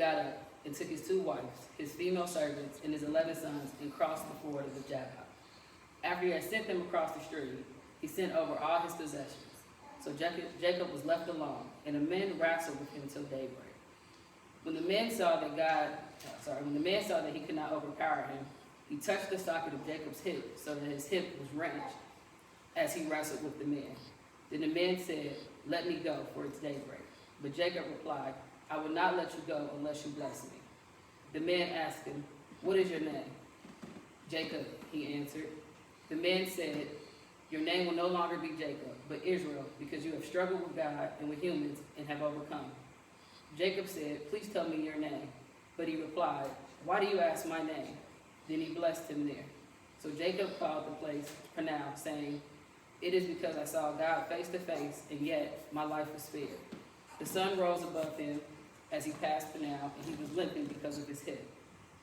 got up and took his 2 wives, his female servants, and his 11 sons, and crossed the ford of the Jabbok. After he had sent them across the stream, he sent over all his possessions. So Jacob was left alone, and the men wrestled with him till daybreak. When the man saw that he could not overpower him, he touched the socket of Jacob's hip, so that his hip was wrenched as he wrestled with the man. Then the man said, "Let me go, for it's daybreak." But Jacob replied, "I will not let you go unless you bless me." The man asked him, "What is your name?" "Jacob," he answered. The man said, "Your name will no longer be Jacob, but Israel, because you have struggled with God and with humans and have overcome." Jacob said, "Please tell me your name." But he replied, "Why do you ask my name?" Then he blessed him there. So Jacob called the place Peniel, saying, "It is because I saw God face to face, and yet my life was spared." The sun rose above him as he passed Peniel, and he was limping because of his hip.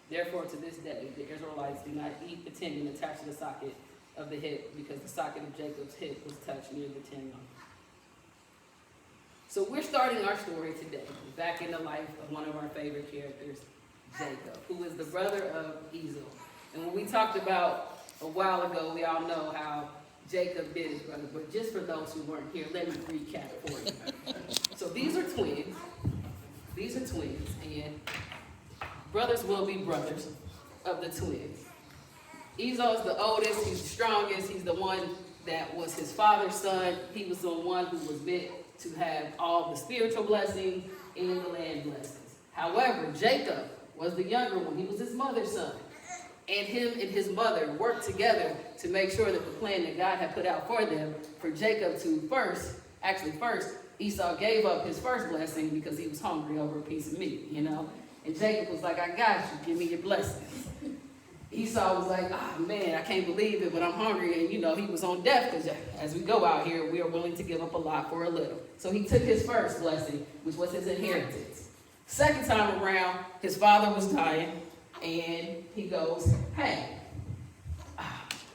Therefore, to this day, the Israelites do not eat the tendon attached to the socket of the hip, because the socket of Jacob's hip was touched near the tendon. So we're starting our story today, back in the life of one of our favorite characters, Jacob, who is the brother of Esau. And when we talked about a while ago, we all know how Jacob did his brother, but just for those who weren't here, let me recap for you. So these are twins, and brothers will be brothers of the twins. Esau is the oldest, he's the strongest, he's the one that was his father's son. He was the one who was meant to have all the spiritual blessings and the land blessings. However, Jacob was the younger one. He was his mother's son. And him and his mother worked together to make sure that the plan that God had put out for them, for Jacob to first, Esau gave up his first blessing because he was hungry over a piece of meat, And Jacob was like, "I got you, give me your blessings." Esau was like, "Ah, man, I can't believe it, but I'm hungry." And, he was on death because as we go out here, we are willing to give up a lot for a little. So he took his first blessing, which was his inheritance. Second time around, his father was dying, and he goes, "Hey."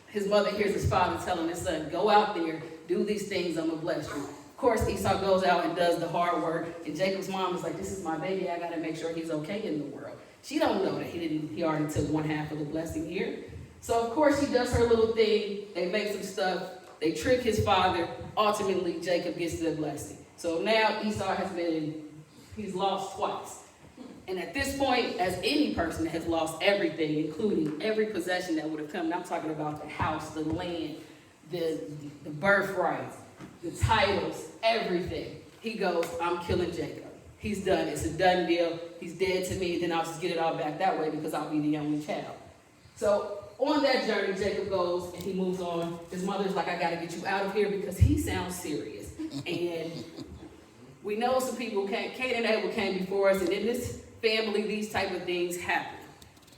His mother hears his father telling his son, "Go out there, do these things, I'm going to bless you." Of course, Esau goes out and does the hard work, and Jacob's mom is like, "This is my baby, I got to make sure he's okay in the world." She don't know that he already took 1/2 of the blessing here. So of course she does her little thing. They make some stuff. They trick his father. Ultimately, Jacob gets the blessing. So now Esau he's lost twice. And at this point, as any person that has lost everything, including every possession that would have come, and I'm talking about the house, the land, the birthright, the titles, everything, he goes, "I'm killing Jacob. He's done. It's a done deal. He's dead to me. Then I'll just get it all back that way because I'll be the only child." So on that journey, Jacob goes and he moves on. His mother's like, "I got to get you out of here because he sounds serious." And we know some people Cain and Abel came before us, and in this family, these type of things happen.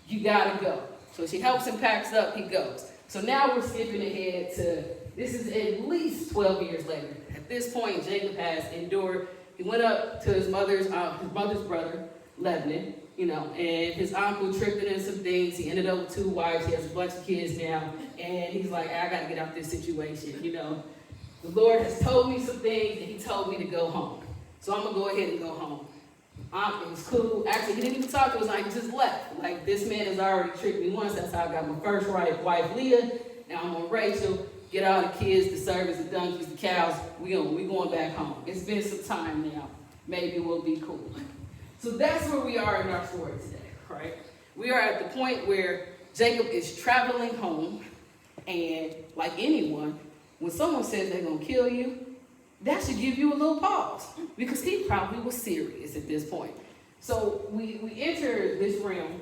You got to go. So she helps him, packs up, he goes. So now we're skipping ahead to, this is at least 12 years later. At this point, Jacob has endured. He went up to his mother's brother, Lebanon, and his uncle tricked him in some things. He ended up with 2 wives. He has a bunch of kids now. And he's like, "I got to get out this situation, The Lord has told me some things, and he told me to go home. So I'm going to go ahead and go home." It was cool. Actually, he didn't even talk to us. He just left. Like, this man has already tricked me once. That's how I got my first wife, Leah. Now I'm on Rachel. Get all the kids, the servants, the donkeys, the cows. We going back home. It's been some time now. Maybe we'll be cool. So that's where we are in our story today, right? We are at the point where Jacob is traveling home, and like anyone, when someone says they're going to kill you, that should give you a little pause, because he probably was serious at this point. So we enter this realm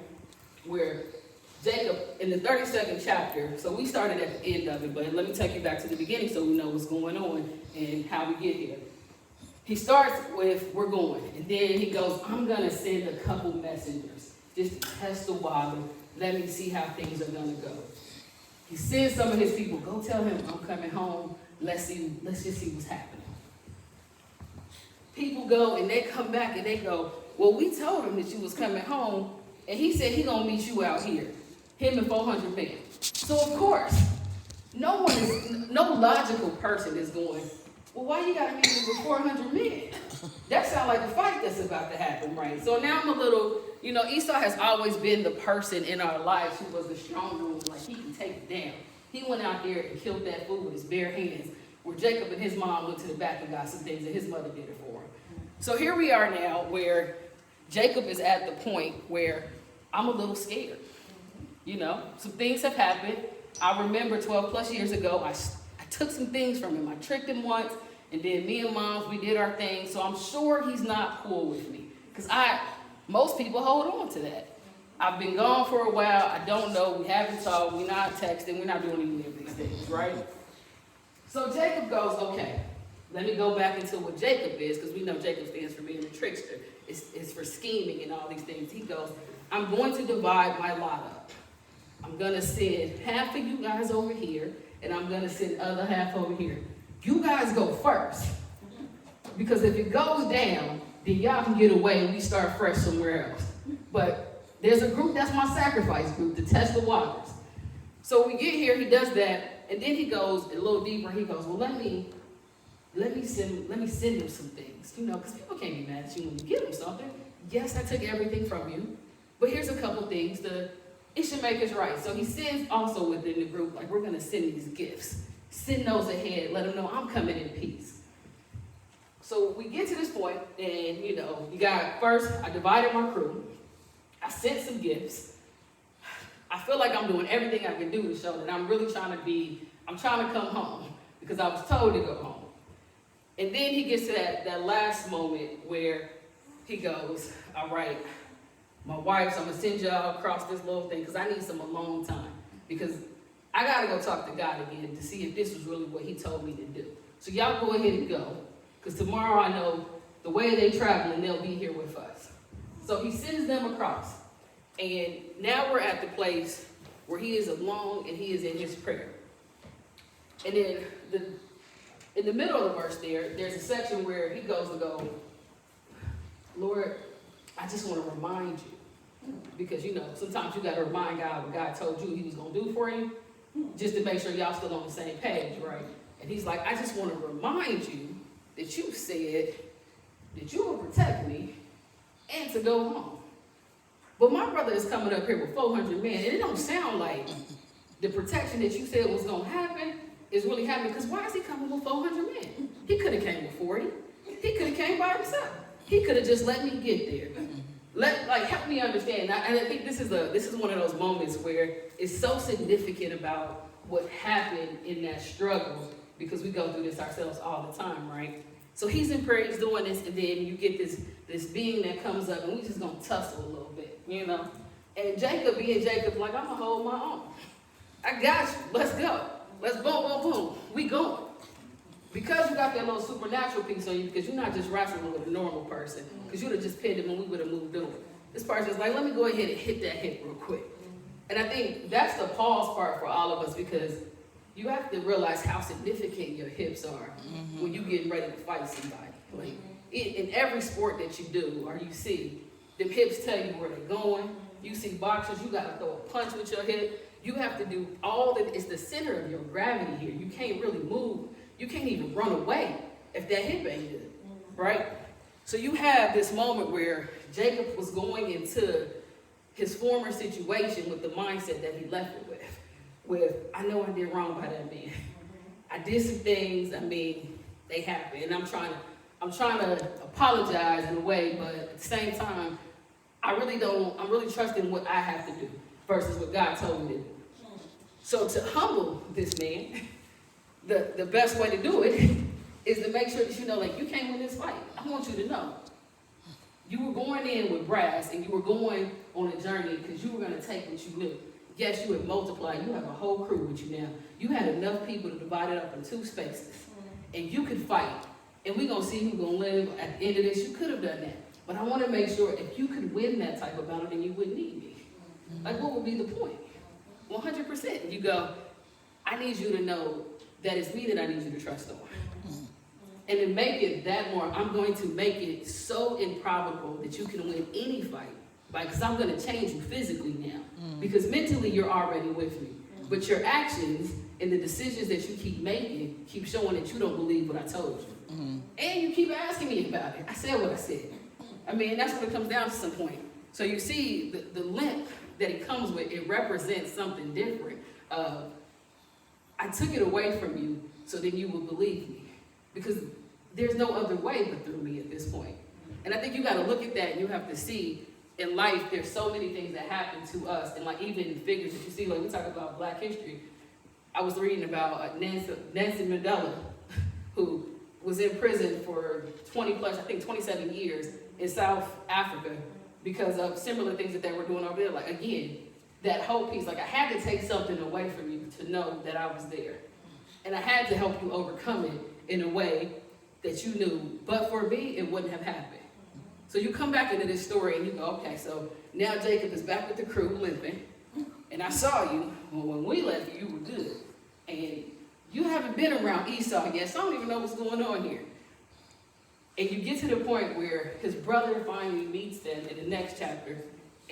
where Jacob, in the 32nd chapter, so we started at the end of it, but let me take you back to the beginning so we know what's going on and how we get here. He starts with, "We're going," and then he goes, "I'm going to send a couple messengers just to test the water. Let me see how things are going to go." He sends some of his people, "Go tell him I'm coming home. Let's just see what's happening." People go and they come back and they go, "Well, we told him that you was coming home, and he said he gonna meet you out here, him and 400 men." So of course, no logical person is going, "Well, why you gotta meet me with 400 men?" That sounds like a fight that's about to happen, right? So now I'm a little, Esau has always been the person in our lives who was the stronger one, like he can take it down. He went out there and killed that fool with his bare hands, where Jacob and his mom went to the back and got some things and his mother did it for him. So here we are now where Jacob is at the point where I'm a little scared. Some things have happened. I remember 12 plus years ago, I took some things from him. I tricked him once, and then me and moms, we did our thing. So I'm sure he's not cool with me. Because most people hold on to that. I've been gone for a while. I don't know. We haven't talked. We're not texting. We're not doing any of these things, right? So Jacob goes, okay, let me go back into what Jacob is, because we know Jacob stands for being a trickster. It's for scheming and all these things. He goes, I'm going to divide my lot up. I'm going to send half of you guys over here, and I'm going to send the other half over here. You guys go first. Because if it goes down, then y'all can get away and we start fresh somewhere else. But there's a group, that's my sacrifice group, to test the waters. So we get here, he does that, and then he goes a little deeper. He goes, well, let me send him some things, because people can't be mad at you when you give them something. Yes, I took everything from you, but here's a couple things. It should make us right. So he sends also within the group, like, we're going to send these gifts. Send those ahead. Let them know I'm coming in peace. So we get to this point, and, first, I divided my crew. I sent some gifts. I feel like I'm doing everything I can do to show that I'm really trying to come home, because I was told to go home. And then he gets to that last moment where he goes, all right, my wife, so I'm going to send y'all across this little thing, because I need some alone time. Because I got to go talk to God again to see if this was really what he told me to do. So y'all go ahead and go, because tomorrow I know the way they traveling, they'll be here with us. So he sends them across. And now we're at the place where he is alone and he is in his prayer. And then in the middle of the verse there's a section where he goes to go, Lord, I just want to remind you. Because, sometimes you got to remind God what God told you he was going to do for you, just to make sure y'all still on the same page, right? And he's like, I just want to remind you that you said that you will protect me and to go home. But my brother is coming up here with 400 men, and it don't sound like the protection that you said was going to happen is really happening, because why is he coming with 400 men? He could have came with 40. He could have came by himself. He could have just let me get there. Help me understand. And I think this is one of those moments where it's so significant about what happened in that struggle, because we go through this ourselves all the time, right? So he's in prayer, he's doing this, and then you get this being that comes up, and we just gonna tussle a little bit, And Jacob being Jacob, like, I'm gonna hold my own. I got you. Let's go. Let's boom, boom, boom. We going. Because you got that little supernatural piece on you, because you're not just wrestling with a normal person, because you would have just pinned him and we would have moved on. This person's like, let me go ahead and hit that hip real quick. And I think that's the pause part for all of us, because you have to realize how significant your hips are when you're getting ready to fight somebody. Like, in every sport that you do or you see, them hips tell you where they're going. You see boxers, you got to throw a punch with your hip. You have to do all that. It's the center of your gravity here. You can't really move. You can't even run away if that hip ain't good, right? So you have this moment where Jacob was going into his former situation with the mindset that he left it with I know I did wrong by that man. I did some things, they happened, and I'm trying to apologize in a way, but at the same time, I'm really trusting what I have to do versus what God told me to do. So to humble this man, the best way to do it is to make sure that you can't win this fight. I want you to know. You were going in with brass, and you were going on a journey because you were going to take what you knew. Yes, you had multiplied. You have a whole crew with you now. You had enough people to divide it up in 2 spaces. And you could fight. And we're going to see who's going to live at the end of this. You could have done that. But I want to make sure if you could win that type of battle, then you wouldn't need me. Like, what would be the point? 100%. You go, I need you to know that it's me that I need you to trust on. And to make it that more, I'm going to make it so improbable that you can win any fight. Because I'm going to change you physically now. Because mentally, you're already with me. But your actions and the decisions that you keep making keep showing that you don't believe what I told you. And you keep asking me about it. I said what I said. I mean, that's what it comes down to some point. So you see the limp that it comes with, it represents something different. I took it away from you so then you will believe me. Because there's no other way but through me at this point. And I think you got to look at that and you have to see in life, there's so many things that happen to us. And like even figures that you see, like we talk about Black history. I was reading about Nelson Mandela, who was in prison for 20 plus, I think 27 years in South Africa because of similar things that they were doing over there. Like again, that whole piece, like I had to take something away from you to know that I was there. And I had to help you overcome it in a way that you knew, but for me, it wouldn't have happened. So you come back into this story and you go, okay, so now Jacob is back with the crew limping. And I saw you, well, when we left you, you were good. And you haven't been around Esau yet, so I don't even know what's going on here. And you get to the point where his brother finally meets them in the next chapter.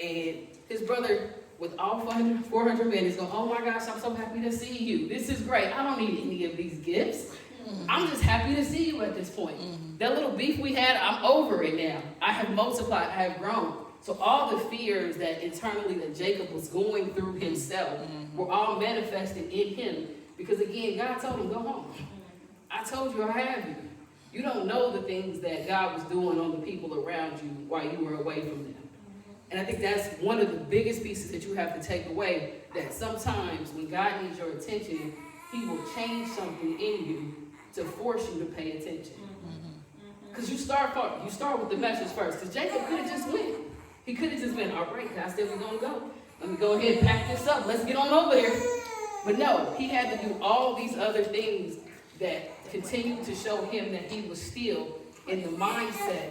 And his brother, with all 400 men, is going, oh my gosh, I'm so happy to see you. This is great. I don't need any of these gifts. I'm just happy to see you at this point. That little beef we had, I'm over it now. I have multiplied, I have grown. So all the fears that internally that Jacob was going through himself were all manifested in him. Because again, God told him, go home. I told you I have you. You don't know the things that God was doing on the people around you while you were away from them. And I think that's one of the biggest pieces that you have to take away, that sometimes when God needs your attention, he will change something in you to force you to pay attention. Because you start with the message first. Because Jacob could have just went. He could have just been, all right, God said we're going to go. Let me go ahead and pack this up. Let's get on over there. But no, he had to do all these other things that continued to show him that he was still in the mindset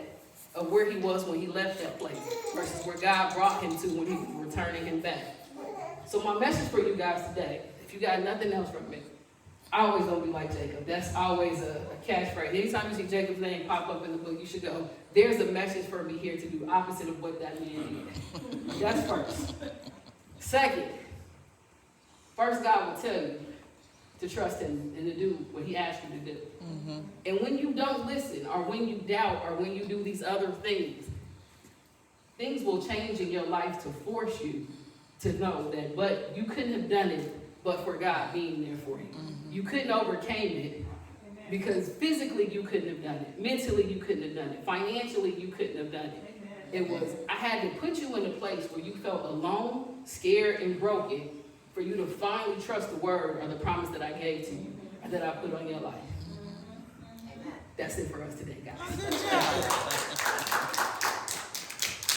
of where he was when he left that place versus where God brought him to when he was returning him back. So my message for you guys today, if you got nothing else from me, I always don't be like Jacob. That's always a catchphrase. Anytime you see Jacob's name pop up in the book, you should go, there's a message for me here to do opposite of what that man did. That's first. Second, first God will tell you to trust him and to do what he asked you to do. And when you don't listen, or when you doubt, or when you do these other things, things will change in your life to force you to know that, but you couldn't have done it but for God being there for you. You couldn't overcame it because physically you couldn't have done it. Mentally you couldn't have done it. Financially you couldn't have done it. It was, I had to put you in a place where you felt alone, scared, and broken for you to finally trust the word or the promise that I gave to you and that I put on your life. That's it for us today, guys.